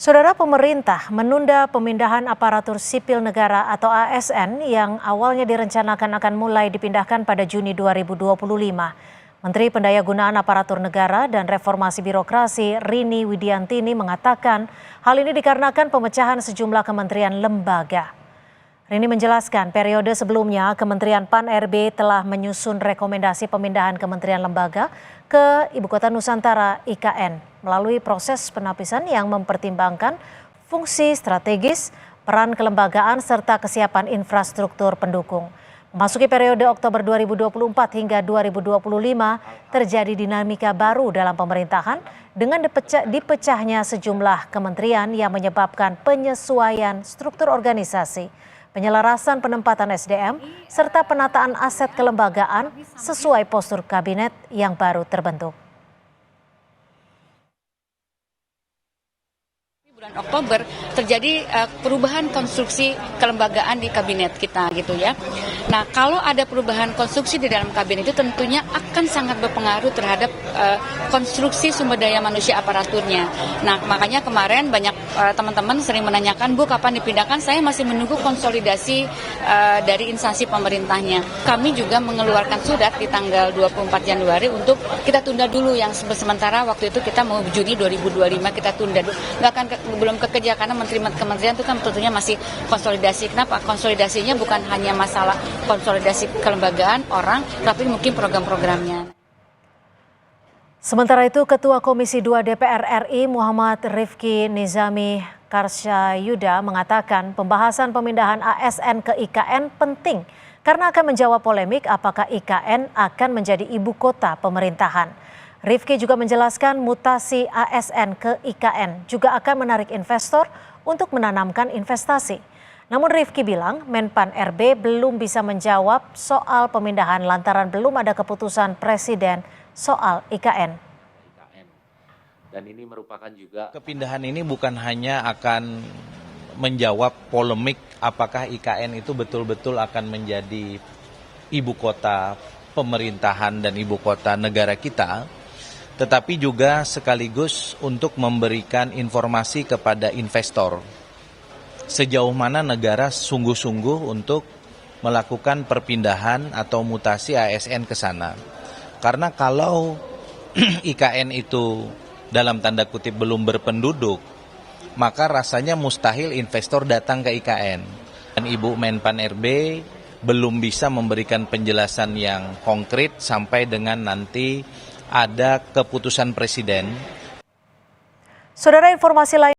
Saudara, pemerintah menunda pemindahan aparatur sipil negara atau ASN yang awalnya direncanakan akan mulai dipindahkan pada Juni 2025. Menteri Pendayagunaan Aparatur Negara dan Reformasi Birokrasi Rini Widiantini mengatakan hal ini dikarenakan pemecahan sejumlah kementerian lembaga. Rini menjelaskan periode sebelumnya Kementerian Pan-RB telah menyusun rekomendasi pemindahan kementerian lembaga ke Ibu Kota Nusantara IKN melalui proses penapisan yang mempertimbangkan fungsi strategis, peran kelembagaan serta kesiapan infrastruktur pendukung. Memasuki periode Oktober 2024 hingga 2025 terjadi dinamika baru dalam pemerintahan dengan dipecahnya sejumlah kementerian yang menyebabkan penyesuaian struktur organisasi, penyelarasan penempatan SDM, serta penataan aset kelembagaan sesuai postur kabinet yang baru terbentuk. Bulan Oktober terjadi perubahan konstruksi kelembagaan di kabinet kita gitu ya. Nah, kalau ada perubahan konstruksi di dalam kabinet itu tentunya akan sangat berpengaruh terhadap konstruksi sumber daya manusia aparaturnya. Nah, makanya kemarin banyak teman-teman sering menanyakan, Bu, kapan dipindahkan? Saya masih menunggu konsolidasi dari instansi pemerintahnya. Kami juga mengeluarkan surat di tanggal 24 Januari untuk kita tunda dulu yang sementara waktu itu kita mau Juni 2025 kita tunda dulu. Nggak akan belum kekerja karena kementerian itu kan tentunya masih konsolidasi. Kenapa? Konsolidasinya bukan hanya masalah konsolidasi kelembagaan orang, tapi mungkin program-programnya. Sementara itu, Ketua Komisi 2 DPR RI Muhammad Rifki Nizami Karsyayuda mengatakan pembahasan pemindahan ASN ke IKN penting karena akan menjawab polemik apakah IKN akan menjadi ibu kota pemerintahan. Rifki juga menjelaskan mutasi ASN ke IKN juga akan menarik investor untuk menanamkan investasi. Namun Rifki bilang Menpan RB belum bisa menjawab soal pemindahan lantaran belum ada keputusan Presiden soal IKN. Dan ini merupakan juga kepindahan ini bukan hanya akan menjawab polemik apakah IKN itu betul-betul akan menjadi ibu kota pemerintahan dan ibu kota negara kita, tetapi juga sekaligus untuk memberikan informasi kepada investor sejauh mana negara sungguh-sungguh untuk melakukan perpindahan atau mutasi ASN ke sana. Karena kalau IKN itu dalam tanda kutip belum berpenduduk, maka rasanya mustahil investor datang ke IKN. Dan Ibu Menpan RB belum bisa memberikan penjelasan yang konkret sampai dengan nanti ada keputusan Presiden. Saudara, informasi lain